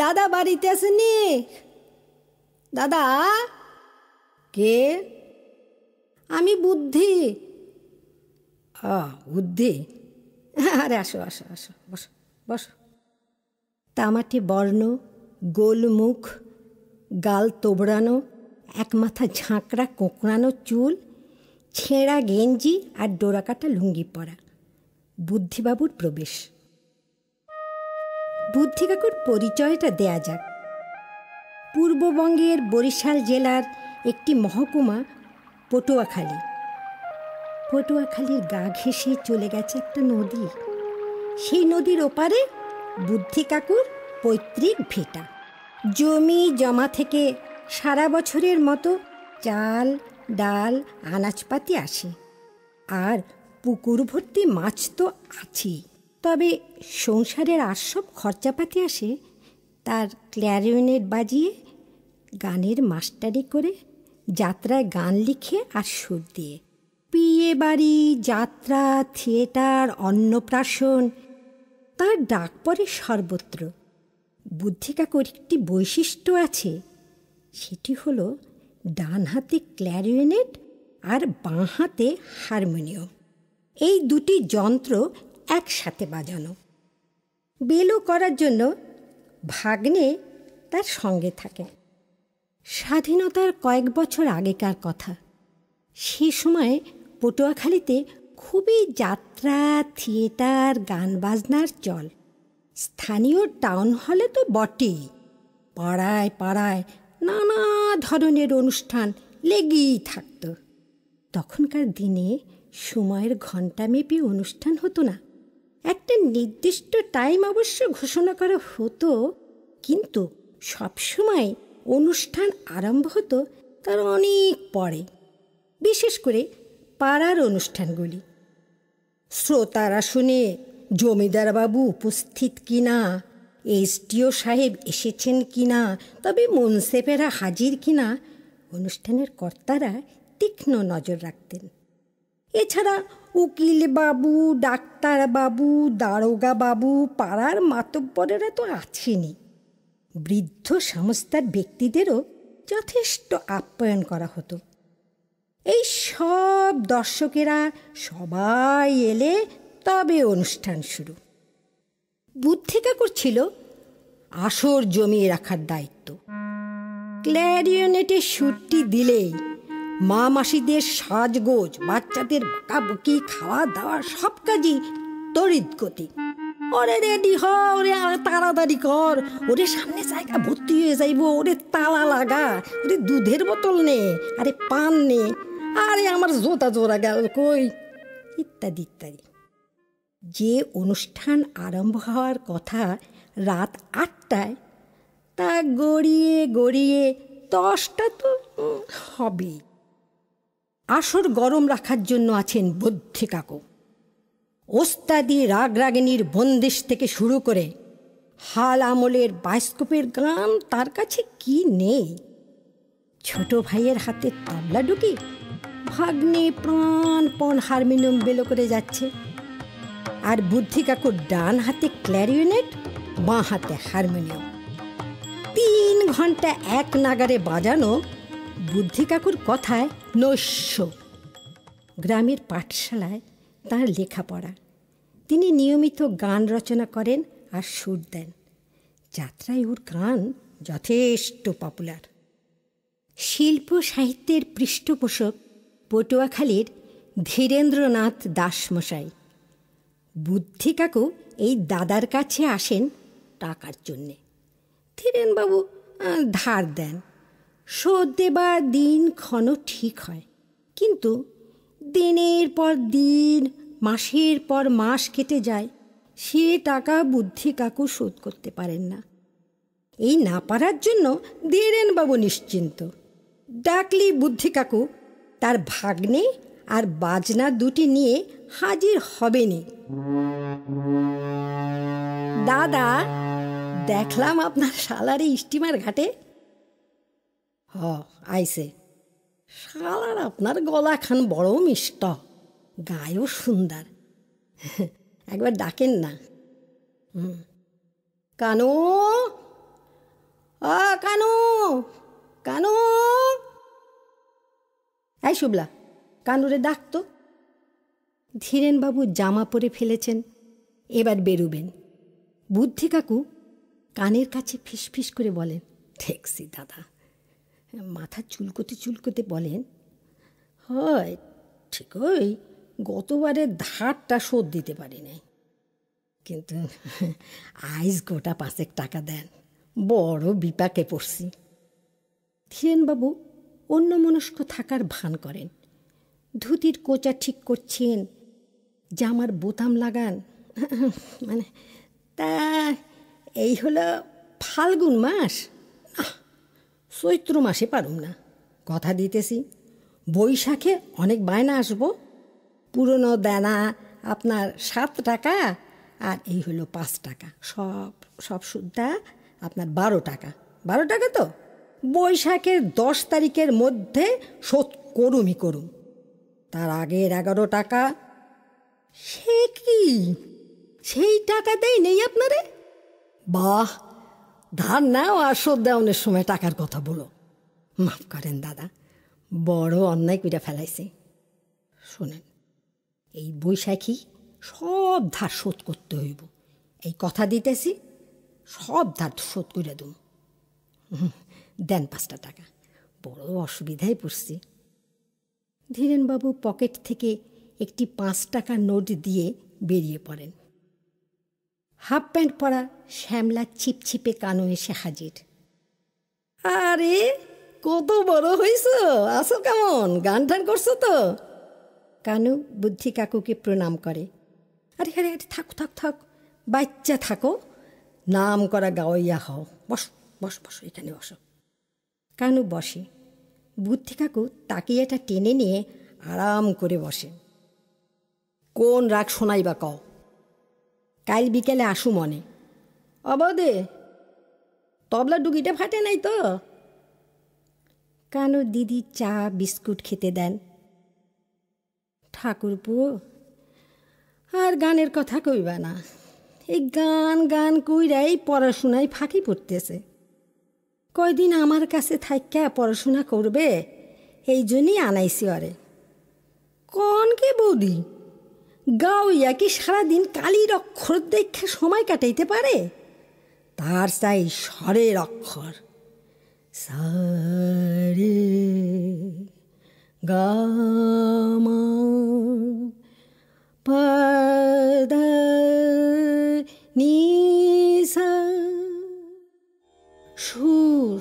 দাদা বাড়িতে আসেনি? দাদা? কে? আমি বুদ্ধি। বুদ্ধি? আরে আসো আসো আসো, বসো বসো। তামাটে বর্ণ, গোলমুখ, গাল তোবড়ানো, এক মাথা ঝাঁকড়া কোঁকড়ানো চুল, ছেঁড়া গেঞ্জি আর ডোরাকাটা লুঙ্গি পরা বুদ্ধিবাবুর প্রবেশ। বুদ্ধি কাকুর পরিচয়টা দেয়া যাক। পূর্ববঙ্গের বরিশাল জেলার একটি মহকুমা পটুয়াখালী। পটুয়াখালীর গা ঘেঁষে চলে গেছে একটা নদী। সেই নদীর ওপারে বুদ্ধি কাকুর পৈতৃক ভিটা। জমি জমা থেকে সারা বছরের মতো চাল, ডাল, আনাজপাতি আসে। আর পুকুর ভর্তি মাছ তো আছেই। তবে সংসারের আর সব খরচাপাতি আসে তার ক্ল্যারিনেট বাজিয়ে, গানের মাস্টারি করে, যাত্রায় গান লিখে আর সুর দিয়ে। বিয়ে বাড়ি, যাত্রা, থিয়েটার, অন্নপ্রাশন, তার ডাক পড়ে সর্বত্র। বুদ্ধি কাকুর একটি বৈশিষ্ট্য আছে, সেটি হলো ডান হাতে ক্ল্যারিনেট আর বাঁ হাতে হারমোনিয়াম। এই দুটি যন্ত্র একসাথে বাজানো। বেলো করার জন্য ভাগ্নে তার সঙ্গে থাকে। স্বাধীনতার কয়েক বছর আগেকার কথা। সে সময় পটুয়াখালীতে খুবই যাত্রা, থিয়েটার, গান বাজনার চল। স্থানীয় টাউন হলে তো বটেই, পাড়ায় পাড়ায় নানা ধরনের অনুষ্ঠান লেগেই থাকত। তখনকার দিনে সময়ের ঘণ্টামেপি অনুষ্ঠান হতো না। একটা নির্দিষ্ট টাইম অবশ্য ঘোষণা করা হতো, কিন্তু সবসময় অনুষ্ঠান আরম্ভ হতো তার অনেক পরে। বিশেষ করে পাড়ার অনুষ্ঠানগুলি। শ্রোতারা শুনে জমিদারবাবু উপস্থিত কিনা, এসডিও সাহেব এসেছেন কিনা, তবে মুন্সেফেরা হাজির কিনা অনুষ্ঠানের কর্তারা তীক্ষ্ণ নজর রাখতেন। এছাড়া উকিল বাবু, ডাক্তার বাবু, দারোগা বাবু, পাড়ার মাতব্বরেরা তো আছেনই। বৃদ্ধ সংস্থার ব্যক্তিদেরও যথেষ্ট আপ্যায়ন করা হতো। এই সব দর্শকেরা সবাই এলে তবে অনুষ্ঠান শুরু। বুদ্ধি কাকুর ছিল আসর জমিয়ে রাখার দায়িত্ব। ক্ল্যারিনেটে সুরটি দিলেই মা মাসিদের সাজগোজ, বাচ্চাদের বকাবকি, খাওয়া দাওয়া সব কাজই তড়িৎ গতি। ওরে রেডি হ, ওরে তাড়াতাড়ি কর, ওরে সামনে জায়গা ভর্তি হয়ে যাইব, ওরে তালা লাগা, ওরে দুধের বোতল নে, আরে পান নে, আরে আমার জোতা জোড়া গেল কই, ইত্যাদি ইত্যাদি। যে অনুষ্ঠান আরম্ভ হওয়ার কথা রাত 8টায়, তা গড়িয়ে গড়িয়ে 10টা তো হবেই। আসর গরম রাখার জন্য আছেন বুদ্ধি কাকু। ওস্তাদি রাগরাগিনীর বন্দিশ থেকে শুরু করে হাল আমলের বায়োস্কোপের গান তার কাছে কি নেই। ছোট ভাইয়ের হাতে তবলা ঢুকি, ভাগ্নে প্রাণপণ হারমোনিয়াম বেলো করে যাচ্ছে। আর বুদ্ধি কাকুর ডান হাতে ক্ল্যারিনেট, বাঁ হাতে হারমোনিয়াম। 3 ঘন্টা এক নাগারে বাজানো বুদ্ধি কাকুর কথায় নৈশ। গ্রামের পাঠশালায় তাঁর লেখাপড়া। তিনি নিয়মিত গান রচনা করেন আর সুর দেন। যাত্রায় ওর গান যথেষ্ট পপুলার। শিল্প সাহিত্যের পৃষ্ঠপোষক পটুয়াখালীর ধীরেন্দ্রনাথ দাসমশাই। বুদ্ধি কাকু এই দাদার কাছে আসেন টাকার জন্যে। ধীরেনবাবু ধার দেন, শোধ দেবার দিনক্ষণ ঠিক হয়, কিন্তু দিনের পর দিন, মাসের পর মাস কেটে যায়, সে টাকা বুদ্ধি কাকু শোধ করতে পারেন না। এই না পারার জন্য ধীরেনবাবু নিশ্চিন্ত। ডাকলি বুদ্ধি কাকু তার ভাগ্নে আর বাজনা দুটি নিয়ে হাজির হবেনি। দাদা, দেখলাম আপনার শালারে স্টিমার ঘাটে। আইসে। শালার আপনার গলা খান বড় মিষ্ট, গায়েও সুন্দর, একবার ডাকেন না। কানু, ও কানু, কানু, এই শুভলা, কানুরে ডাকতো। ধীরেনবাবু জামা পরে ফেলেছেন, এবার বেরুবেন। বুদ্ধি কাকু কানের কাছে ফিসফিস করে বলেন, ঠেকছি দাদা। মাথা চুলকোতে চুলকোতে বলেন, হয় ঠিকই, গতবারের ধারটা শোধ দিতে পারি নাই, কিন্তু আইজ গোটা 5 টাকা দেন, বড় বিপাকে পড়ছি। ধীরেনবাবু অন্যমনস্ক থাকার ভান করেন, ধুতির কোচা ঠিক করছেন, জামার বোতাম লাগান। মানে তা এই হলো ফাল্গুন মাস, চৈত্র মাসে পারুম না, কথা দিতেছি। বৈশাখে অনেক বায়না আসবো, পুরনো দেনা আপনার 7 টাকা, আর এই হলো 5 টাকা, সব সব সুদ্ধা আপনার 12 টাকা। 12 টাকা তো বৈশাখের 10 তারিখের মধ্যে শোধ করুমই করুম। তার আগের 11 টাকা। সে কি, সেই টাকা দেই নেই আপনারে? বাহ, ধার নাও আর শোধ দেওয়ানোর সময় টাকার কথা বলো। মাফ করেন দাদা, বড় অন্যায় করে ফেলাইছে। শোনেন, এই বৈশাখী সব ধার শোধ করতে হইব, এই কথা দিতেছি। সব ধার শোধ করে দেব। দেন 5টা টাকা, বড় অসুবিধায় পড়ছি। ধীরেনবাবু পকেট থেকে একটি 5 টাকার নোট দিয়ে বেরিয়ে পড়েন। হাফ প্যান্ট পরা শ্যামলা ছিপছিপে কানু এসে হাজির। আরে কত বড় হইছ, আসো কেমন, গান টান করছো তো? কানু বুদ্ধি কাকুকে প্রণাম করে। আরে আরে আরে থাকো থাক থাক, বাচ্চা থাকো, নাম করা গাওয়াইয়া হও, বস বস বস, এখানে বসো। কানু বসে। বুদ্ধি কাকু তাকিয়াটা টেনে নিয়ে আরাম করে বসে। কোন রাগ শোনাইবা কও? কাল বিকেলে আসু মনে। অবদে তবলা ডুগিটা ফাটে নাই তো? কানু দিদি চা বিস্কুট খেতে দেন। ঠাকুরপো, আর গানের কথা কইবা না, এই গান গান কইরাই পড়াশোনায় ফাঁকি পড়তেছে। কয়দিন আমার কাছে থাইকা পড়াশোনা করবে, এই জন্যই আনাইছি অরে। কন কে বৌদি, গাওইয়া কি সারাদিন কালির অক্ষর দেখে সময় কাটাইতে পারে? তার চাই স্বরের অক্ষর। সারে গামা পাদা নিসা। সুর,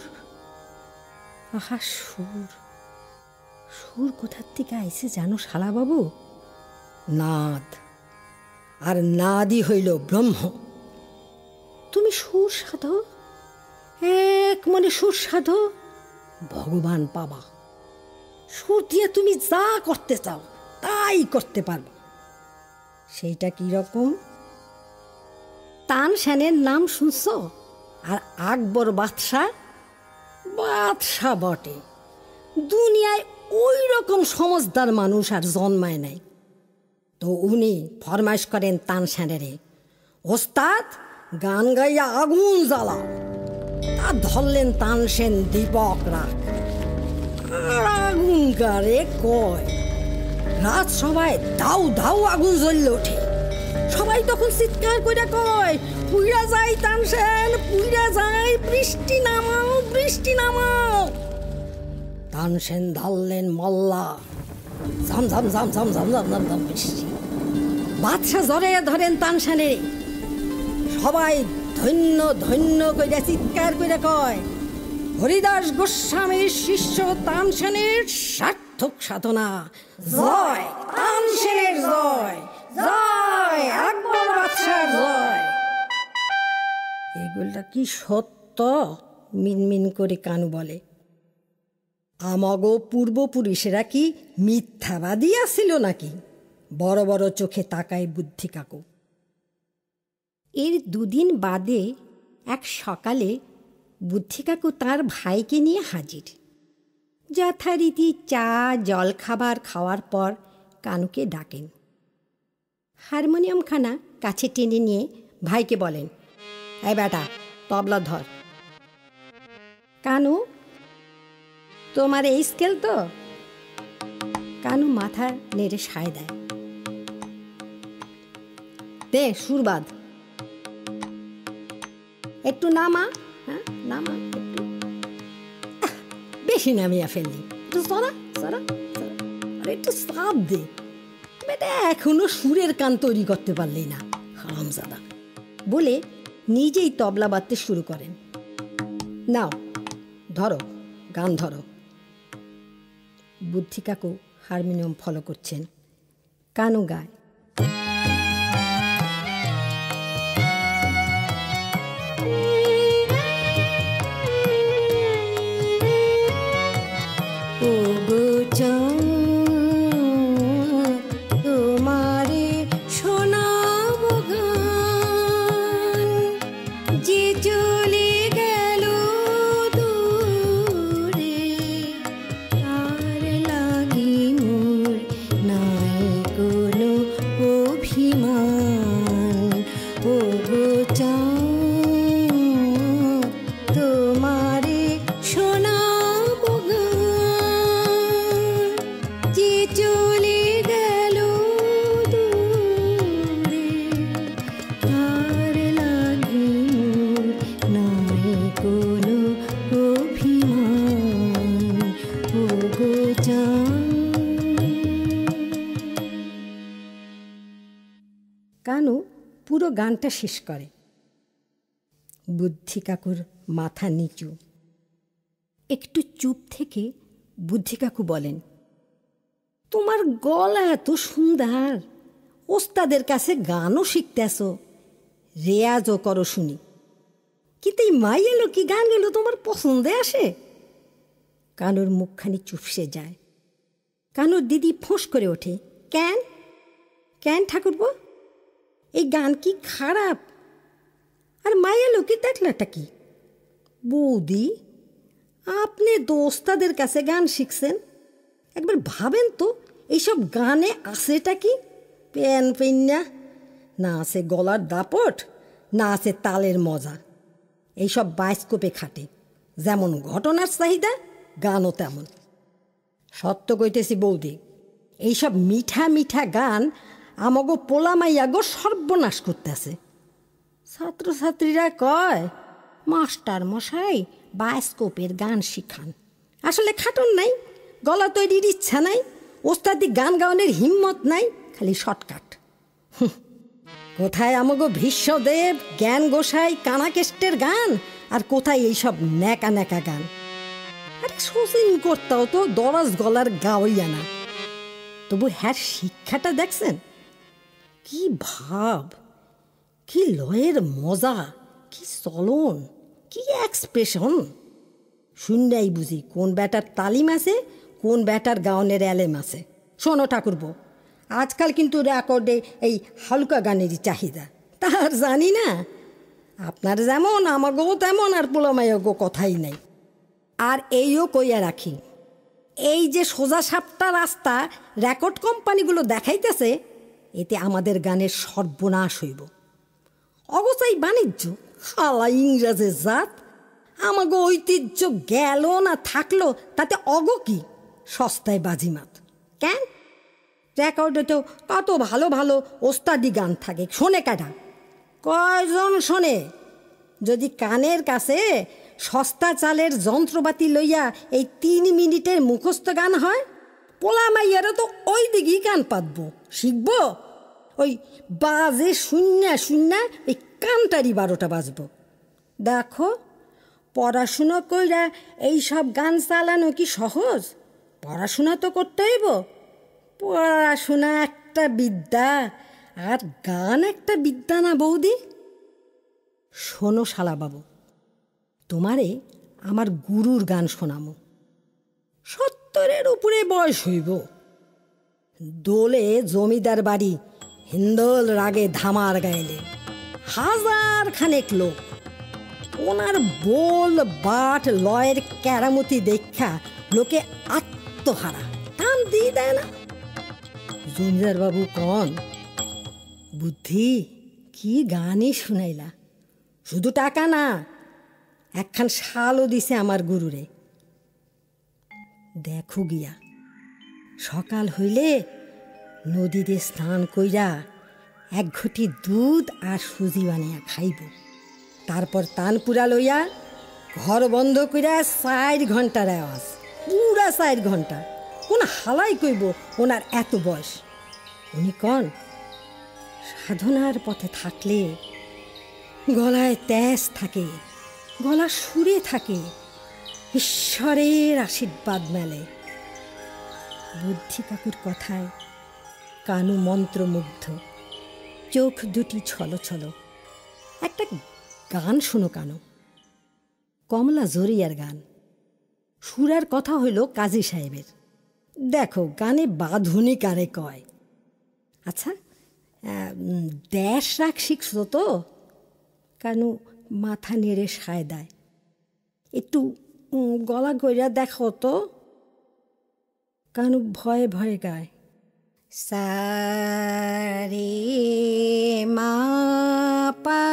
আহা সুর, সুর কোথার থেকে আইসে জানো শালাবাবু? নাদ, আর নাদই হইল ব্রহ্ম। তুমি সুর সাধো, এক মনে সুর সাধো, ভগবান পাবা। সুর দিয়ে তুমি যা করতে চাও তাই করতে পারবা। সেইটা কি রকম? তানসেনের নাম শুনছ? আর আকবর বাদশাহ, বাদশাহ বটে, দুনিয়ায় ওই রকম সমজদার মানুষ আর জন্মায় নাই। তো উনি ফরমাইশ করেন তানসেনেরে, ওস্তাদ গান গাইয়া আগুন জ্বালাও। তা ধরলেন তানসেন দীপক রাগ, আর আগুন গারে কয়। রাত সবাই দাউ দাউ আগুন জ্বললে ওঠে। সবাই তখন চিৎকার করে কয়, পুইরা যাই তানসেন, পুইরা যাই, বৃষ্টি নামাও, বৃষ্টি নামাও। তানসেন ধরলেন মল্লা, ঝম ঝম ঝম ঝম ঝম ঝম ঝম ঝম বৃষ্টি। বাদশা জ্বরে ধরেন তানসেনে। সবাই ধন্য ধন্য কইরা চিৎকার করে কয়, হরিদাস গোস্বামীর শিষ্য তানসেনের সার্থক সাধনা, জয় তানসেনের জয়, জয় আকবর বাদশার জয়। এগুলা কি সত্য? মিনমিন করে কানু বলে। আমাগো পূর্বপুরুষেরা কি মিথ্যাবাদী আসিল নাকি? বড় বড় চোখে তাকায় বুদ্ধি কাকু। এর 2 দিন বাদে এক সকালে বুদ্ধি কাকু তাঁর ভাইকে নিয়ে হাজির। যথারীতি চা জলখাবার খাওয়ার পর কানুকে ডাকেন। হারমোনিয়ামখানা কাছে টেনে নিয়ে ভাইকে বলেন, এই বেটা তবলা ধর। কানু, তোমার এই স্কেল তো? কানু মাথা নেড়ে সায় দেয়। দে সুরবাদ, একটু নামা। হ্যাঁ নামা একটু। বেশি নামিয়া ফেললি, একটু সরা সরা, আর একটু চাপ দে। বেটা এখনো সুরের কান তৈরি করতে পারলি না, হারামজাদা। বলে নিজেই তবলা বাজতে শুরু করেন। নাও ধরো, গান ধরো। বুদ্ধি কাকু হারমোনিয়াম ফলো করছেন। কানু গায়। ও গো তোমারে শোনাব গান, যে চলে গেল দূরে, তার লাগি মোর নাই কোনো অভিমান। ও গো তোমারে শোনাব গান, যে চলে গেল দূরে, তার লাগি মোর নাই কোনো অভিমান। ও গো কানু পুরো গানটা শেষ করে। বুদ্ধি কাকুর মাথা নিচু। একটু চুপ থেকে বুদ্ধি কাকু বলেন, তোমার গলা এত সুন্দর, ওস্তাদের কাছে গানও শিখতেছ, রেয়াজও করো শুনি, কিন্তু এই মাইয়া লোকি গানগুলো তোমার পছন্দে আসে? কানুর মুখখানি চুপসে যায়। কানুর দিদি ফোঁস করে ওঠে, কেন কেন ঠাকুরপো, এই গান কি খারাপ? আর মায়া লোকে দেখলাটা কি? বৌদি, আপনি দোস্তাদের কাছে গান শিখছেন, একবার ভাবেন তো এইসব গানে আসেটা কি? পেন পেন্না, না আছে গলার দাপট, না আছে তালের মজা। এইসব বায়োস্কোপে খাটে, যেমন ঘটনার চাহিদা গানও তেমন। সত্য কইতেছি বৌদি, এইসব মিঠা মিঠা গান আমাগো পোলামাইয়াগো সর্বনাশ করতেছে। ছাত্রছাত্রীরা কয়, মাস্টার মশাই বায়োস্কোপের গান শিখান। আসলে খাটন নাই, গলা তৈরির ইচ্ছা নাই, ওস্তাদি গান গাওয়ানোর হিম্মত নাই, খালি শর্টকাট। কোথায় আমাগো ভীষ্মদেব, জ্ঞান গোসাই, কানাকেষ্টের গান, আর কোথায় এইসব ন্যাকা ন্যাকা গান? আরে শচীন করতাও তো দরজ গলার গাওয়াইয়া না, তবু হ্যার শিক্ষাটা দেখছেন? কি ভাব, কি লয়ের মজা, কি চলন, কি এক্সপ্রেশন! শুনলেই বুঝি কোন ব্যাটার তালিম আছে, কোন ব্যাটার গাওনের এলেম আছে। শোনো ঠাকুরপো, আজকাল কিন্তু রেকর্ডে এই হালকা গানেরই চাহিদা, তার জানি না। আপনার যেমন আমাগো তেমন, আর পোলামাইগো কথাই নাই। আর এইও কইয়া রাখি, এই যে সোজা সাপটা রাস্তা রেকর্ড কোম্পানিগুলো দেখাইতেছে, এতে আমাদের গানের সর্বনাশ হইব। অগচাই বাণিজ্য, হালা ইংরাজের জাত। আমাগো ঐতিহ্য গেল না থাকলো তাতে অগ কি? সস্তায় বাজিমাত। কেন? রেকর্ডে তো কত ভালো ভালো ওস্তাদি গান থাকে, শোনে কাটা? কয়জন শোনে? যদি কানের কাছে সস্তা চালের যন্ত্রপাতি লইয়া এই 3 মিনিটের মুখস্থ গান হয়, পোলা মাইয়ারা তো ওই দিকেই কান পাতবো, শিখব। ওই বাজে শূন্য শূন্য এই কানটারি 12টা বাজবো। দেখো, পড়াশুনো কইরা এইসব গান চালানো কি সহজ? পড়াশোনা তো করতে হইব। পড়াশোনা একটা বিদ্যা, আর গান একটা বিদ্যা না বৌদি? শোনো শালা বাবু, তোমারে আমার গুরুর গান শোনামো। 70-এর উপরে বয়স হইব। দোলে জমিদার বাড়ি হিন্দোল রাগে ধামার গাইলে 1000 খানেক লোক। ওনার বোল বাট লয়ের কেরামতি দেখা লোকে আত্মহারা, টান দিয়ে দেয় না? জমিদার বাবু কন, বুদ্ধি কি গানই শুনাইলা, শুধু টাকা না, একখান শালও দিছে আমার গুরুরে। দেখো গিয়া সকাল হইলে নদীতে স্নান কইরা এক ঘটি দুধ আর সুজি বানিয়া খাইব, তারপর তানপুরা লইয়া ঘর বন্ধ কইরা 4 ঘন্টার আওয়াজ, পুরা 4 ঘন্টা। কোন হালাই কইব ওনার এত বয়স। উনি কন সাধনার পথে থাকলে গলায় তেজ থাকে, গলা সুরে থাকে, ঈশ্বরের আশীর্বাদ মেলে। বুদ্ধি কাকুর কথায় কানু মন্ত্রমুগ্ধ, চোখ দুটি ছলো ছলো। একটা গান শোনো কানু, কমলা জরিয়ার গান। সুরার কথা হইল কাজী সাহেবের। দেখো গানে বাঁধুনি কারে কয়। আচ্ছা, দেশ রাগ শিখছ তো? কানু মাথা নেড়ে সায় দেয়। একটু গলা গইরা দেখো তো। কানু ভয়ে ভয়ে গায়, সারে মা পা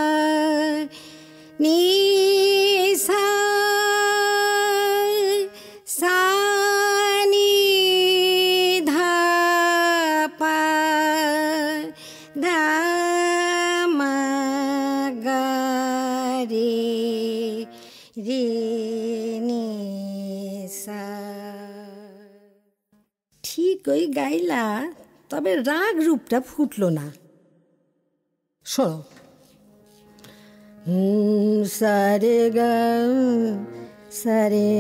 নি সা সা নি ধা পা ধা মা গা রে রে নি সা। ঠিক ওই গাইলা, তবে রাগ রূপটা ফুটলো না। শোনো, সারে গা সারে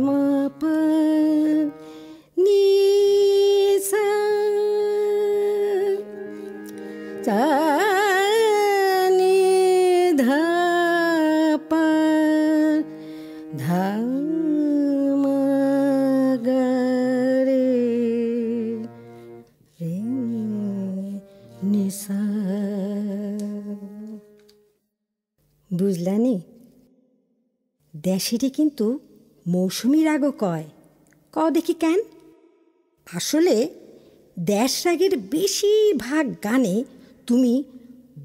মা পা নি সা সা নি ধা পা ধা মা গা রে রে নি সা। বুঝলানি? দেশেরই কিন্তু মৌসুমী রাগও কয়। দেখি কেন? আসলে দেশ রাগের বেশিরভাগ গানে তুমি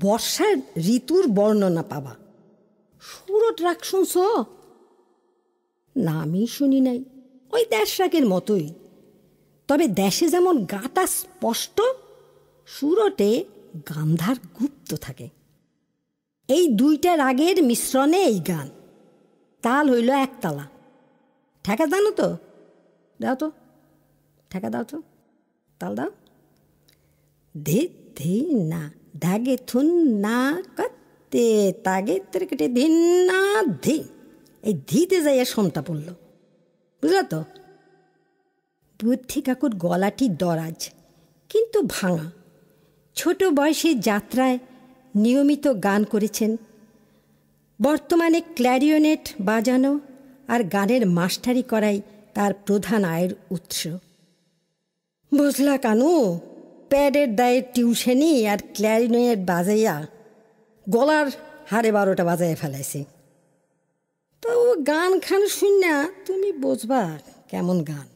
বর্ষার ঋতুর বর্ণনা পাবা। সুরট রাগ শুনছ? না, আমি শুনি নাই। ওই দেশ রাগের মতোই, তবে দেশে যেমন গাটা স্পষ্ট, সুরটে গান্ধার গুপ্ত থাকে। এই দুইটা রাগের মিশ্রণে এই গান। তাল হইল একতালা। ঠেকা জানো তো? দাও তো, ঠেকা দাও তো, তাল দাও। ধে ধে না ধাগে থুন না কাতে তাগে তেরে ধিন না ধে। এই ধিতে যাইয়া সোমটা পড়ল, বুঝলা তো? বুদ্ধি কাকুর গলাটি দরাজ কিন্তু ভাঙা। ছোট বয়সে যাত্রায় নিয়মিত গান করেছেন। বর্তমানে ক্ল্যারিনেট বাজানো আর গানের মাস্টারি করাই তার প্রধান আয়ের উৎস। বুঝলা কানু, প্যাডের দায়ের টিউশনি আর ক্ল্যারিনেট বাজাইয়া গলার 12:30 বাজাইয়া ফেলাইছে। তো গান খান শুন না, তুমি বুঝবা কেমন গান।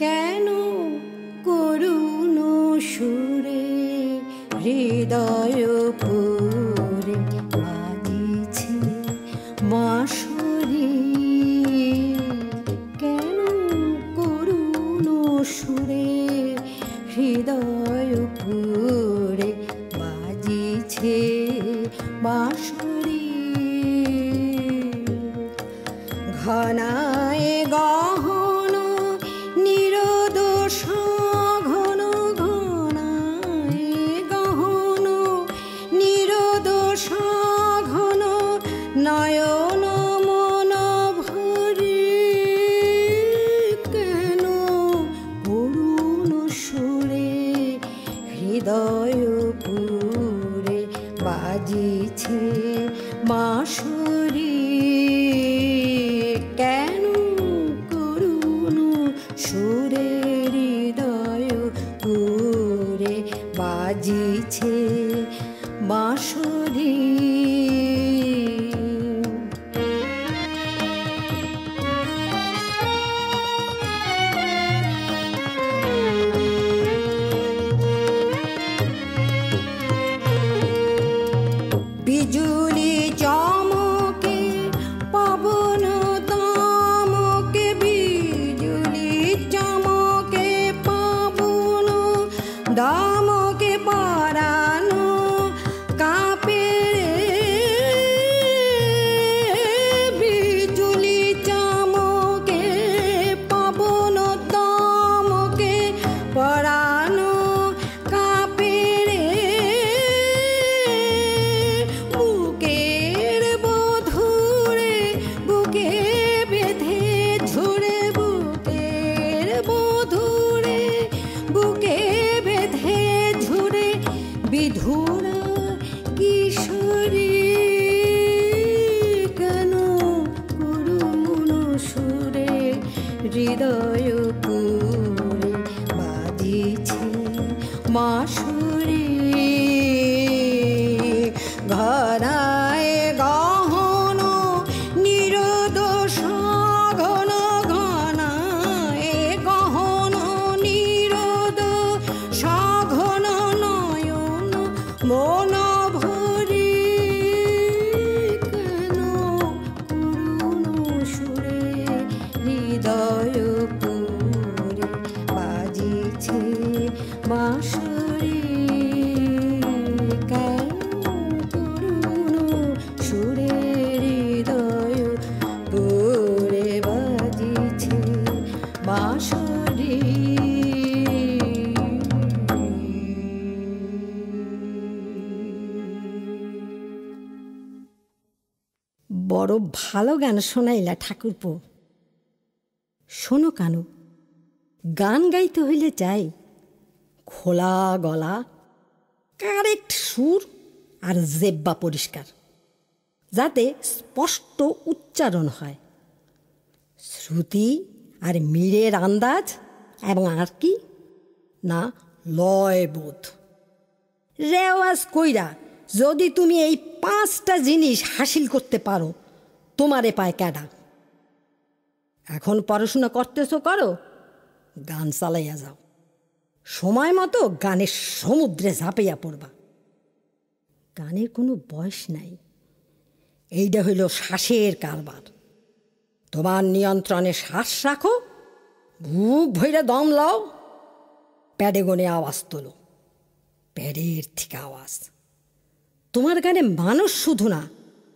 কেন করুণ সুরে হৃদয় পুরে বাজিছে বাঁশরি? কেন করুণ সুরে হৃদয় পুরে বাজিছে বাঁশরি? ঘনায় গহন নিরদোষ ঘন ঘনায় গহন নিরদোষ ঘন নয়ন মন ভরে বাজিছে বাঁশরি, কেন করুণ সুরে হৃদয় পুরে বাজিছে বাঁশরি। বিজুলি চমকে পবন দমকে, বিজুলি চমকে পবন দমকে পরানো কাঁপে, বিজুলি চমকে পবন দমকে পরানো কাঁপে রে, বুকের বধুরে বুকে বেঁধে ঝুড়ে, বুকের বধুরে বুকে বেঁধে ঝুড়ে বিধুরা কিশোরী, কেন করুণ সুরে হৃদয় পুরে বাজিছে বাঁশরি। ঘনায় গহন নিরোদ সঘন, ঘনায় গহন নিরোদ সঘন নয়ন মন ভরি, কেন করুণ সুরে হৃদয় পুরে বাজিছে বাঁশরি, কেন করুণ সুরে হৃদয় পুরে বাজিছে বাঁশরি। বড় ভালো গান শোনাইলা ঠাকুরপো। শোনো কানু, গান গাইতে হইলে চাই খোলা গলা, কারেক্ট সুর আর জেব্বা পরিষ্কার, যাতে স্পষ্ট উচ্চারণ হয়, শ্রুতি আর মীরের আন্দাজ, এবং আর কি না লয়বোধ। রেওয়াজ কইরা যদি তুমি এই 5টা জিনিস হাসিল করতে পারো, তোমারে পায় ক্যাডা। এখন পড়াশোনা করতেছো করো, গান চালাইয়া যাও, সময় মতো গানের সমুদ্রে ঝাঁপাইয়া পড়বা। গানের কোনো বয়স নাই, এইটা হইল শ্বাসের কারবার। তোমার নিয়ন্ত্রণে শ্বাস রাখো, বুক ভইরা দম লাও, প্যাডে গনে আওয়াজ তোলো, প্যাডের থেকে আওয়াজ। তোমার গানে মানুষ শুধু না,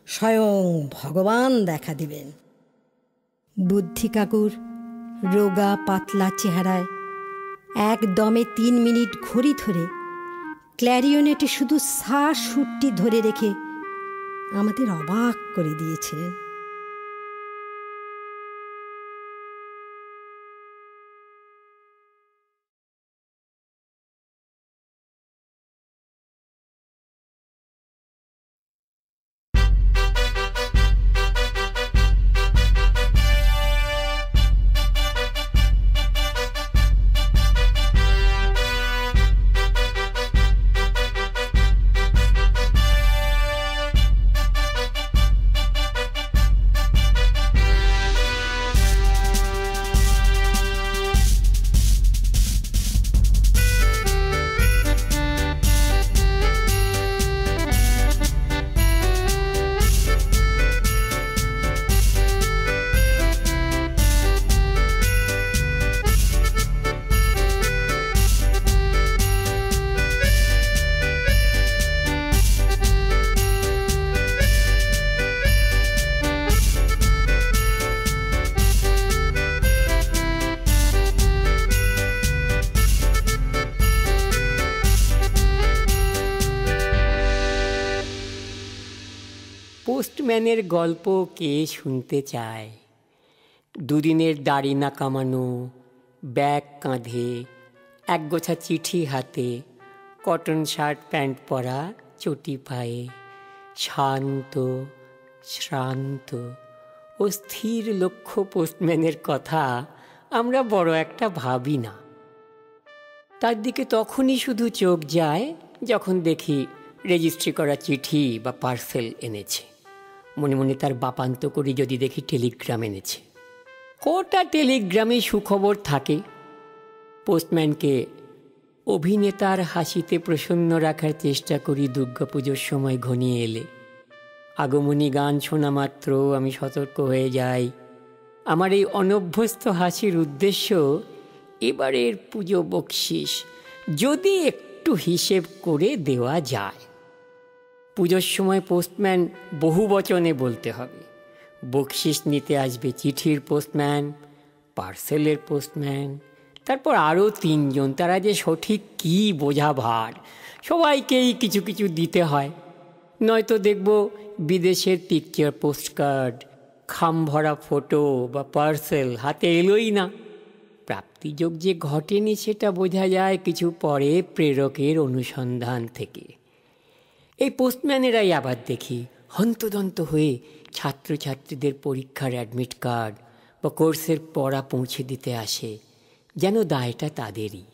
স্বয়ং ভগবান দেখা দিবেন। বুদ্ধি কাকুর রোগা পাতলা চেহারায় একদমে 3 মিনিট ঘড়ি ধরে ক্ল্যারিওনেটে শুধু শ্বাস সুরটি ধরে রেখে আমাদের অবাক করে দিয়েছিলেন। পোস্টম্যানের গল্প কে শুনতে চায়? দুদিনের দাড়ি না কামানো, ব্যাগ কাঁধে, একগোছা চিঠি হাতে, কটন শার্ট প্যান্ট পরা চটি পায়ে, শান্ত, শ্রান্ত ও স্থির লক্ষ্য পোস্টম্যানের কথা আমরা বড় একটা ভাবি না। তার দিকে তখনই শুধু চোখ যায় যখন দেখি রেজিস্ট্রি করা চিঠি বা পার্সেল এনেছে। মনে মনে তার বাপান্ত করি যদি দেখি টেলিগ্রাম এনেছে। কটা টেলিগ্রামে সুখবর থাকে। পোস্টম্যানকে অভিনেতার হাসিতে প্রসন্ন রাখার চেষ্টা করি দুর্গাপুজোর সময় ঘনিয়ে এলে। আগমনী গান শোনা মাত্র আমি সতর্ক হয়ে যাই। আমার এই অনভ্যস্ত হাসির উদ্দেশ্য এবারের পুজো বকশিস যদি একটু হিসেব করে দেওয়া যায়। পুজোর সময় পোস্টম্যান বহু বচনে বলতে হবে। বকশিস নিতে আসবে চিঠির পোস্টম্যান, পার্সেলের পোস্টম্যান, তারপর আরও 3 জন। তারা যে সঠিক কী বোঝা ভার। সবাইকেই কিছু কিছু দিতে হয়। নয়তো দেখব বিদেশের পিকচার পোস্টকার্ড, খামভরা ফটো বা পার্সেল হাতে এলোই না। প্রাপ্তিযোগ যে ঘটেনি সেটা বোঝা যায় কিছু পরে প্রেরকের অনুসন্ধান থেকে। এই পোস্টম্যানেরাই আবার দেখি হন্তদন্ত হয়ে ছাত্রছাত্রীদের পরীক্ষার অ্যাডমিট কার্ড বা কোর্সের পড়া পৌঁছে দিতে আসে, যেন দায়টা তাদেরই।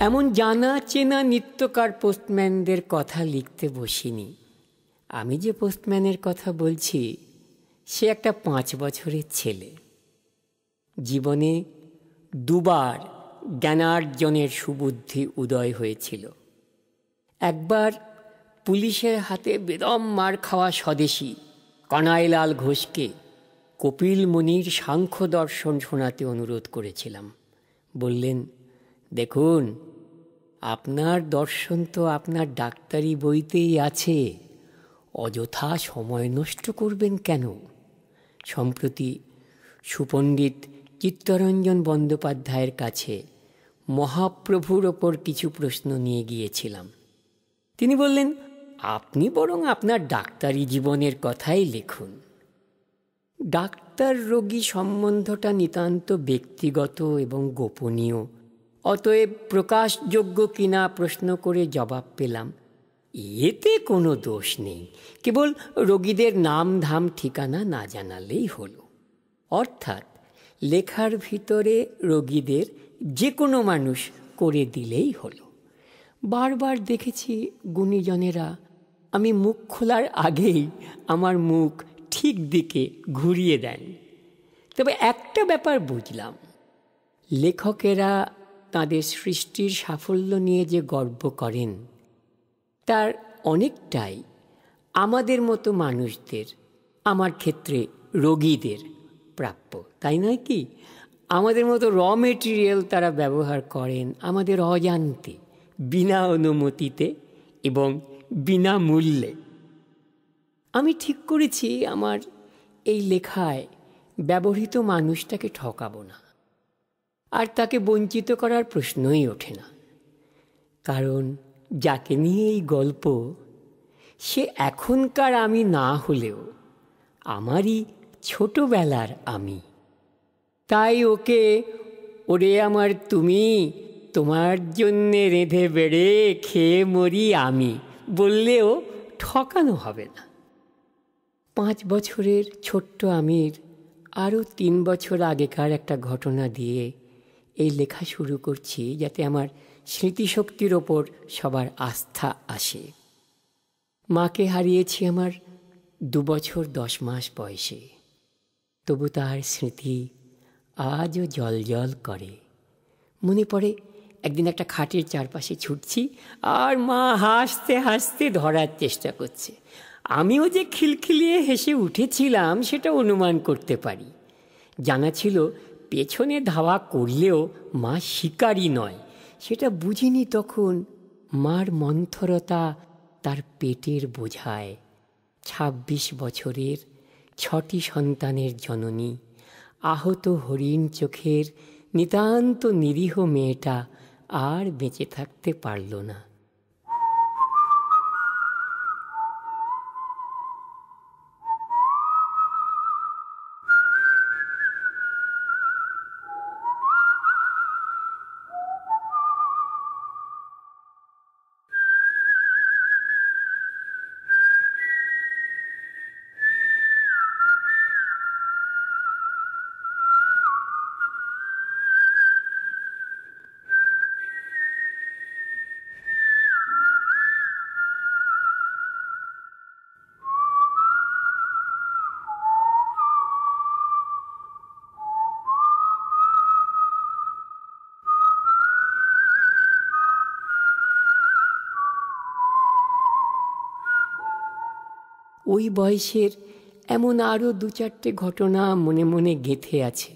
এমন জানা চেনা নিত্যকার পোস্টম্যানদের কথা লিখতে বসিনি। আমি যে পোস্টম্যানের কথা বলছি সে একটা 5 বছরের ছেলে। জীবনে 2 বার জ্ঞানার্জনের সুবুদ্ধি উদয় হয়েছিল। একবার পুলিশের হাতে বেদম মার খাওয়া স্বদেশী কানাইলাল ঘোষকে কপিল মুনির সাংখ্য দর্শন শোনাতে অনুরোধ করেছিলাম। বললেন, দেখুন, আপনার দর্শন তো আপনার ডাক্তারি বইতেই আছে, অযথা সময় নষ্ট করবেন কেন? সম্প্রতি সুপণ্ডিত চিত্তরঞ্জন বন্দ্যোপাধ্যায়ের কাছে মহাপ্রভুর ওপর কিছু প্রশ্ন নিয়ে গিয়েছিলাম। তিনি বললেন, আপনি বরং আপনার ডাক্তারি জীবনের কথাই লিখুন। ডাক্তার রোগী সম্বন্ধটা নিতান্ত ব্যক্তিগত এবং গোপনীয়, অতএব প্রকাশযোগ্য কিনা প্রশ্ন করে জবাব পেলাম, এতে কোনো দোষ নেই, কেবল রোগীদের নাম ধাম ঠিকানা না জানালেই হলো। অর্থাৎ লেখার ভিতরে রোগীদের যে কোনো মানুষ করে দিলেই হলো। বারবার দেখেছি গুণীজনেরা আমি মুখ খোলার আগেই আমার মুখ ঠিক দিকে ঘুরিয়ে দেন। তবে একটা ব্যাপার বুঝলাম, লেখকেরা তাদের সৃষ্টির সাফল্য নিয়ে যে গর্ব করেন তার অনেকটাই আমাদের মতো মানুষদের, আমার ক্ষেত্রে রোগীদের প্রাপ্য, তাই নয় কি? আমাদের মতো র মেটেরিয়াল তারা ব্যবহার করেন আমাদের অজান্তে, বিনা অনুমতিতে এবং বিনামূল্যে। আমি ঠিক করেছি আমার এই লেখায় ব্যবহৃত মানুষটাকে ঠকাবো না, আর তাকে বঞ্চিত করার প্রশ্নই ওঠে না। কারণ যাকে নিয়ে এই গল্প সে এখনকার আমি না হলেও আমারই ছোটবেলার আমি। তাই ওকে ওরে আমার তুমি, তোমার জন্যে রেঁধে বেড়ে খেয়ে মরি আমি বললেও ঠকানো হবে না। 5 বছরের ছোট্ট আমির আরও 3 বছর আগেকার একটা ঘটনা দিয়ে এই লেখা শুরু করছি, যাতে আমার স্মৃতিশক্তির ওপর সবার আস্থা আসে। মাকে হারিয়েছি আমার 2 বছর 10 মাস বয়সে। তবু তার স্মৃতি আজও জল করে। মনে পড়ে একদিন একটা খাটের চারপাশে ছুটছি আর মা হাসতে হাসতে ধরার চেষ্টা করছে। আমিও যে খিলখিলিয়ে হেসে উঠেছিলাম সেটা অনুমান করতে পারি। জানা ছিল পেছনে ধাওয়া করলেও মা শিকারী নয়, সেটা বুঝিনি তখন। মার মন্থরতা তার পেটের বোঝায় ২৬ বছরের ৬টি সন্তানের জননী, আহত হরিণ চোখের নিতান্ত নিরীহ মেয়েটা আর বেঁচে থাকতে পারল না। ওই বয়সের এমন আরও ২-৪টে ঘটনা মনে মনে গেঁথে আছে,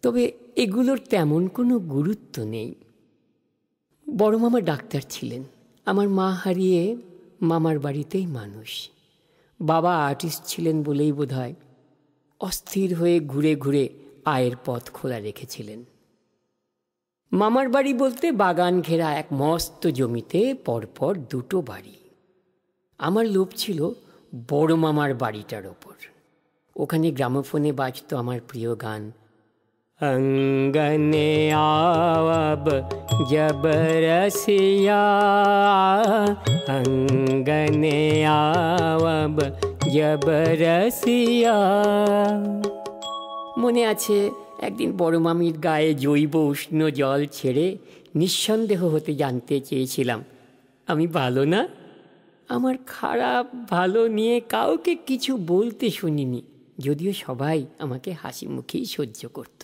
তবে এগুলোর তেমন কোনো গুরুত্ব নেই। বড় মামা ডাক্তার ছিলেন। আমার মা হারিয়ে মামার বাড়িতেই মানুষ। বাবা আর্টিস্ট ছিলেন বলেই বোধহয় অস্থির হয়ে ঘুরে ঘুরে আয়ের পথ খোলা রেখেছিলেন। মামার বাড়ি বলতে বাগান ঘেরা এক মস্ত জমিতে পরপর 2টো বাড়ি। আমার লোভ ছিল বড় মামার বাড়িটার ওপর। ওখানে গ্রামোফোনে বাজতো আমার প্রিয় গান, অঙ্গনে আওয়াব জবরসিয়া, অঙ্গনে আওয়াব জবরসিয়া। মনে আছে একদিন বড় মামির গায়ে জৈব উষ্ণ জল ছেড়ে নিঃসন্দেহ হতে জানতে চেয়েছিলাম আমি ভালো না। আমার খারাপ ভালো নিয়ে কাউকে কিছু বলতে শুনিনি, যদিও সবাই আমাকে হাসি মুখেই সহ্য করত।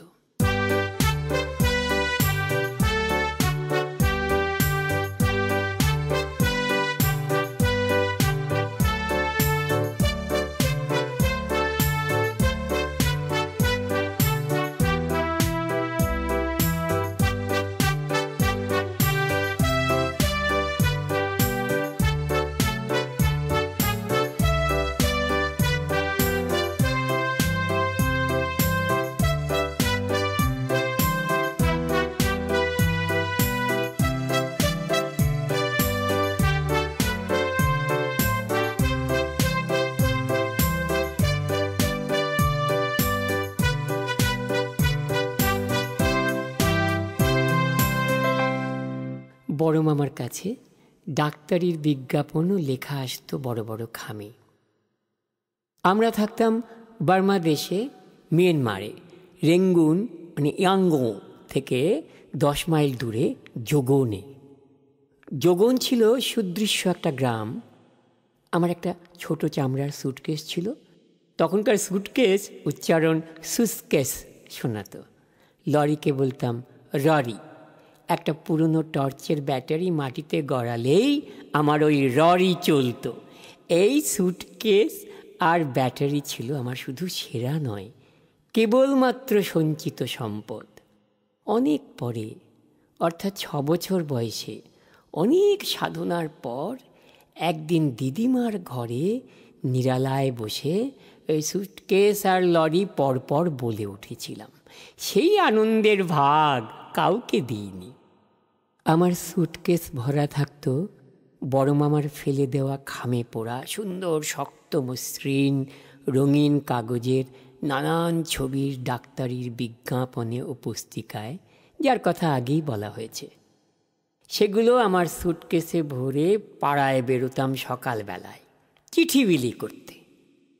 বড় মামার কাছে ডাক্তারির বিজ্ঞাপনও লেখা আসতো বড় বড় খামে। আমরা থাকতাম বার্মা দেশে, মিয়ানমারে, রেঙ্গুন মানে ইয়াঙ্গো থেকে 10 মাইল দূরে যোগনে। যোগন ছিল সুদৃশ্য একটা গ্রাম। আমার একটা ছোট চামড়ার স্যুটকেস ছিল। তখনকার স্যুটকেস উচ্চারণ সুসকেস শোনাতো। লরিকে বলতাম ররি। একটা পুরনো টর্চের ব্যাটারি মাটিতে গড়ালেই আমার ওই ররি চলতো। এই স্যুটকেস আর ব্যাটারি ছিল আমার শুধু সেরা নয়, কেবলমাত্র সঞ্চিত সম্পদ। অনেক পরে, অর্থাৎ 6 বছর বয়সে, অনেক সাধনার পর একদিন দিদিমার ঘরে নিরালায় বসে ওই স্যুটকেস আর লরি পরপর বলে উঠেছিলাম। সেই আনন্দের ভাগ কাউকে দিইনি। আমার স্যুটকেস ভরা থাকতো বড় মামার ফেলে দেওয়া খামে পোড়া সুন্দর শক্ত মসৃণ রঙিন কাগজের নানান ছবির ডাক্তারির বিজ্ঞাপনে ও পুস্তিকায়, যার কথা আগেই বলা হয়েছে। সেগুলো আমার স্যুটকেসে ভরে পাড়ায় বেরোতাম সকালবেলায় চিঠি বিলি করতে।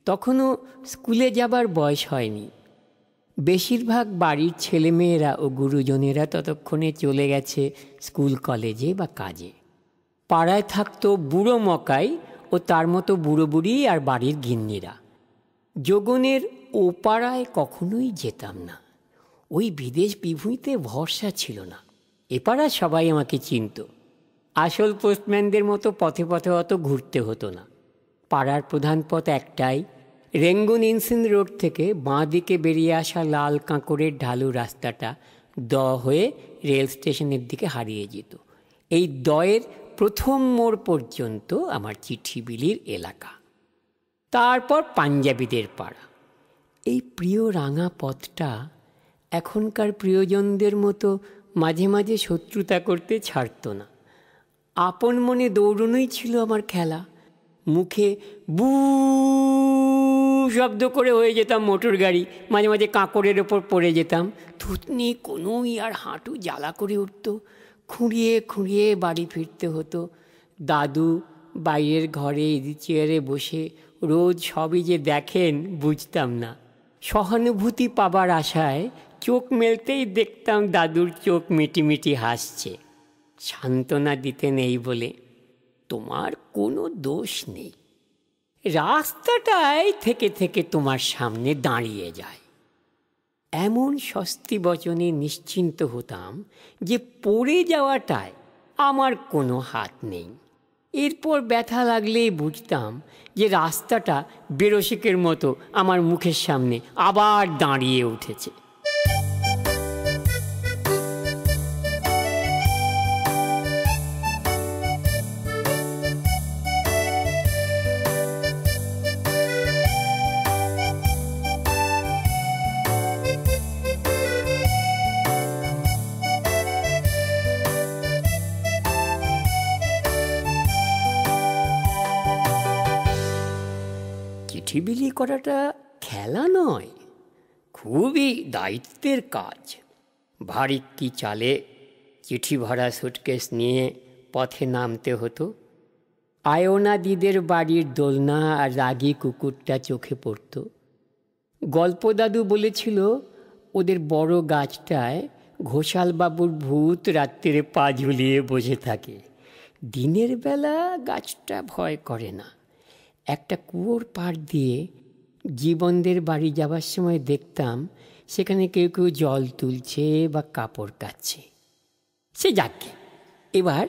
তখনও স্কুলে যাবার বয়স হয়নি। বেশিরভাগ বাড়ির ছেলেমেয়েরা ও গুরুজনেরা ততক্ষণে চলে গেছে স্কুল কলেজে বা কাজে। পাড়ায় থাকতো বুড়ো মকাই ও তার মতো বুড়ো বুড়ি আর বাড়ির গিন্নিরা। যোগনের ও পাড়ায় কখনোই যেতাম না। ওই বিদেশ বিভূঁইতে ভরসা ছিল না। এ পাড়ার সবাই আমাকে চিনত। আসল পোস্টম্যানদের মতো পথে পথে অত ঘুরতে হতো না। পাড়ার প্রধান পথ একটাই, রেঙ্গুন ইনসিন রোড থেকে বাঁ দিকে বেরিয়ে আসা লাল কাঁকড়ের ঢালু রাস্তাটা দ হয়ে রেল স্টেশনের দিকে হারিয়ে যেত। এই দয়ের প্রথম মোড় পর্যন্ত আমার চিঠি বিলির এলাকা, তারপর পাঞ্জাবিদের পাড়া। এই প্রিয় রাঙা পথটা এখনকার প্রিয়জনদের মতো মাঝে মাঝে শত্রুতা করতে ছাড়ত না। আপন মনে দৌড়নোই ছিল আমার খেলা। মুখে বু শব্দ করে হয়ে যেতাম মোটর গাড়ি, মাঝে মাঝে কাঁকড়ের ওপর পড়ে যেতাম। থুতনি কোনোই আর হাঁটু জ্বালা করে উঠত। খুঁড়িয়ে খুঁড়িয়ে বাড়ি ফিরতে হতো। দাদু বাইরের ঘরে ইজি চেয়ারে বসে রোজ সবই যে দেখেন বুঝতাম না। সহানুভূতি পাবার আশায় চোখ মেলতেই দেখতাম দাদুর চোখ মিটিমিটি হাসছে। সান্ত্বনা দিতেন এই বলে, তোমার কোনো দোষ নেই, রাস্তাটাই থেকে থেকে তোমার সামনে দাঁড়িয়ে যায়। এমন স্বস্তি বচনে নিশ্চিন্ত হতাম যে পড়ে যাওয়াটায় আমার কোনো হাত নেই। এরপর ব্যথা লাগলেই বুঝতাম যে রাস্তাটা বেরসিকের মতো আমার মুখের সামনে আবার দাঁড়িয়ে উঠেছে। চিঠি বিলি করাটা খেলা নয়, খুবই দায়িত্বের কাজ। ভারী কি চালে চিঠি ভরা সুটকেস নিয়ে পথে নামতে হতো। আয়না দিদের বাড়ির দোলনা আর রাগী কুকুরটা চোখে পড়ত। গল্প দাদু বলেছিল ওদের বড় গাছটায় ঘোষালবাবুর ভূত রাত্রিরে পা ঝুলিয়ে বসে থাকে। দিনের বেলা গাছটা ভয় করে না। একটা কুয়োর পাড় দিয়ে জীবনদের বাড়ি যাবার সময় দেখতাম সেখানে কেউ কেউ জল তুলছে বা কাপড় কাচ্ছে। সে যাকে, এবার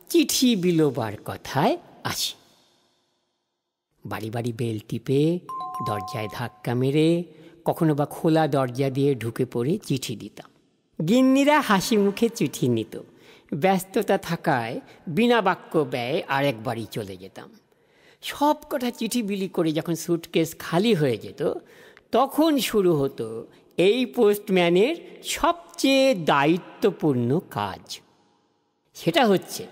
চিঠি বিলোবার কথায় আসি। বাড়ি বাড়ি বেল টিপে, দরজায় ধাক্কা মেরে, কখনো বা খোলা দরজা দিয়ে ঢুকে পড়ে চিঠি দিতাম। গিন্নিরা হাসি মুখে চিঠি নিত। ব্যস্ততা থাকায় বিনা বাক্য ব্যয়ে আরেক বাড়ি চলে যেতাম। সব কটা চিঠি বিলি করে যখন সুটকেস খালি হয়ে যেত, তখন শুরু হতো এই পোস্টম্যানের সবচেয়ে দায়িত্বপূর্ণ কাজ। সেটা হচ্ছে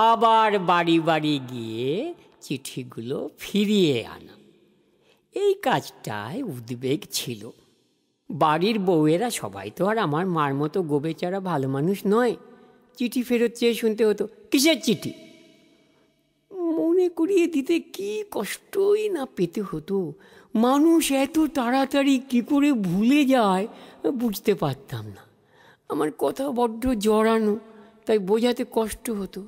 আবার বাড়ি বাড়ি গিয়ে চিঠিগুলো ফিরিয়ে আনা। এই কাজটায় উদ্বেগ ছিল। বাড়ির বউয়েরা সবাই তো আর আমার মার মতো গোবেচারা ভালো মানুষ নয়। চিঠি ফেরত চেয়ে শুনতে হতো, কিসের চিঠি? মনে করিয়ে দিতে কি কষ্টই না পেতে হতো। মানুষ এত তাড়াতাড়ি কি করে ভুলে যায় বুঝতে পারতাম না। আমার কথা বড্ড জড়ানো, তাই বোঝাতে কষ্ট হতো।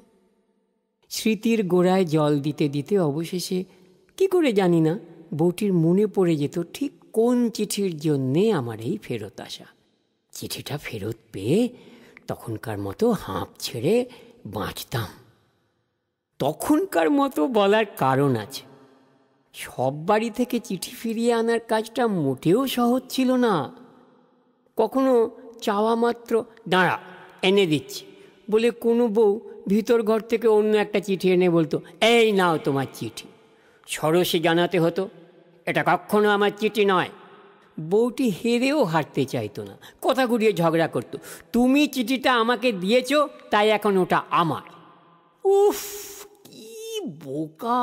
স্মৃতির গোড়ায় জল দিতে দিতে অবশেষে কি করে জানি না বউটির মনে পড়ে যেত ঠিক কোন চিঠির জন্যে আমার এই ফেরত আসা। চিঠিটা ফেরত পেয়ে তখনকার মতো হাঁপ ছেড়ে বাঁচতাম। তখনকার মতো বলার কারণ আছে। সব বাড়ি থেকে চিঠি ফিরিয়ে আনার কাজটা মোটেও সহজ ছিল না। কখনো চাওয়া মাত্র দাঁড়া এনে দিচ্ছি বলে কোনো বউ ভিতর ঘর থেকে অন্য একটা চিঠি এনে বলতো, এই নাও তোমার চিঠি। সরসে জানাতে হতো, এটা কখনো আমার চিঠি নয়। বউটি হেরেও হারতে চাইতো না, কথা ঘুরিয়ে ঝগড়া করতো, তুমি চিঠিটা আমাকে দিয়েছ তাই এখন ওটা আমার। উফ, কি বোকা!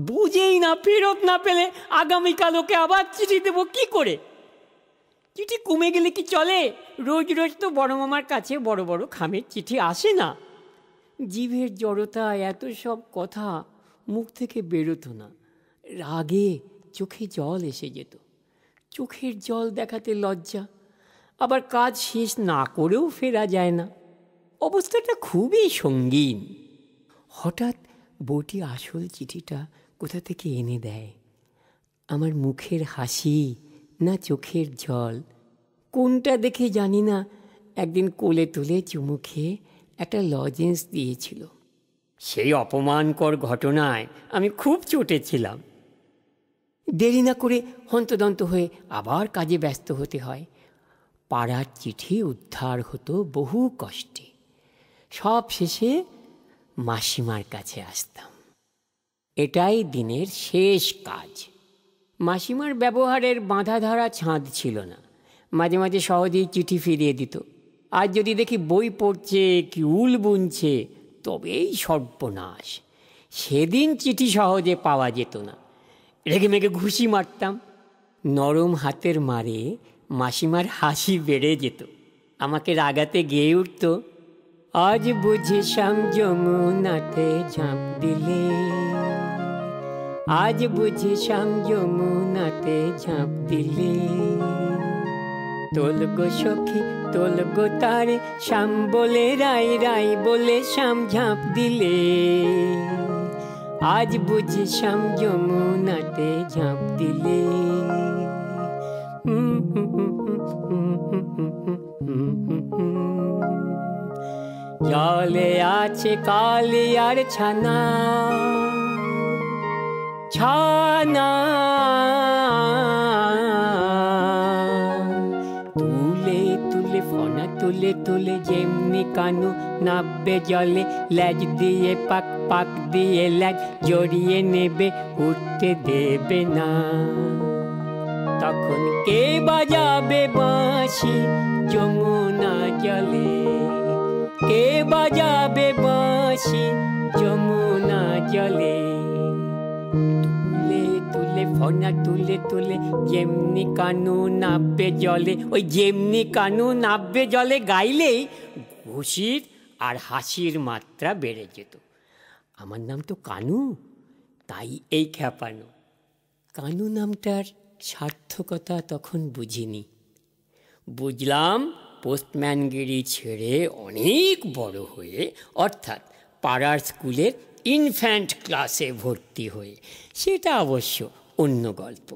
বুঝেই না ফেরত না পেলে আগামীকাল ওকে আবার চিঠি দেবো কি করে? চিঠি কমে গেলে কি চলে? রোজ রোজ তো বড় মামার কাছে বড় বড় খামের চিঠি আসে না। জিভের জড়তা এত সব কথা মুখ থেকে বেরোতো না। রাগে চোখে জল এসে যেত। চোখের জল দেখাতে লজ্জা, আবার কাজ শেষ না করেও ফেরা যায় না। অবস্থাটা খুবই সঙ্গীন। হঠাৎ বউটি আসল চিঠিটা কোথা থেকে এনে দেয়। আমার মুখের হাসি না চোখের জল কোনটা দেখে জানি না একদিন কোলে তুলে চুমু খেয়ে একটা লজেন্স দিয়েছিল। সেই অপমানকর ঘটনায় আমি খুব চটেছিলাম। দেরি না করে হন্তদন্ত হয়ে আবার কাজে ব্যস্ত হতে হয়। পাড়ার চিঠি উদ্ধার হতো বহু কষ্টে। সব শেষে মাসিমার কাছে আসতাম। এটাই দিনের শেষ কাজ। মাসিমার ব্যবহারের বাঁধা ধরা ছাঁদ ছিল না। মাঝে মাঝে সহজেই চিঠি ফিরিয়ে দিত। আর যদি দেখি বই পড়ছে কি উল বুনছে, তবেই সর্বনাশ। সেদিন চিঠি সহজে পাওয়া যেত না। রেগে মেগে ঘুষি মারতাম। নরম হাতের মারে মাসিমার হাসি বেড়ে যেত। আমাকে রাগাতে গেয়ে উঠত, আজ বুঝি শ্যাম যমুনাতে ঝাঁপ দিলে, আজ বুঝি শ্যাম যমুনাতে ঝাঁপ দিলে, তোল গো সখী তোল গো তারে, শ্যাম বলে রাই রাই বলে শ্যাম ঝাঁপ দিলে, আজ বুঝি শ্যাম যমুনাতে ঝাঁপ দিলে। জলে আছে কালিয়ার ছানা, ছানা তুলে তুলে ফনা তুলে তুলে যেমনি কানু নাববে জলে, ল্যাজ দিয়ে পাক পাক দিয়ে ল্যাজ জড়িয়ে নেবে, উঠতে দেবে না। তখন কে বাজাবে বাঁশি যমুনা জলে, কে বাজাবে বাঁশি যমুনা জলে। তুলে তুলে ফনা তুলে তুলে যেমনি কানু নাববে জলে, ওই যেমনি কানু নাববে জলে গাইলেই ঘুষির আর হাসির মাত্রা বেড়ে যেত। আমার নাম তো কানু, তাই এই খ্যাপানো। কানু নামটার সার্থকতা তখন বুঝিনি। বুঝলাম পোস্টম্যানগিরি ছেড়ে অনেক বড় হয়ে, অর্থাৎ পাড়ার স্কুলের ইনফ্যান্ট ক্লাসে ভর্তি হয়ে। সেটা অবশ্য অন্য গল্প।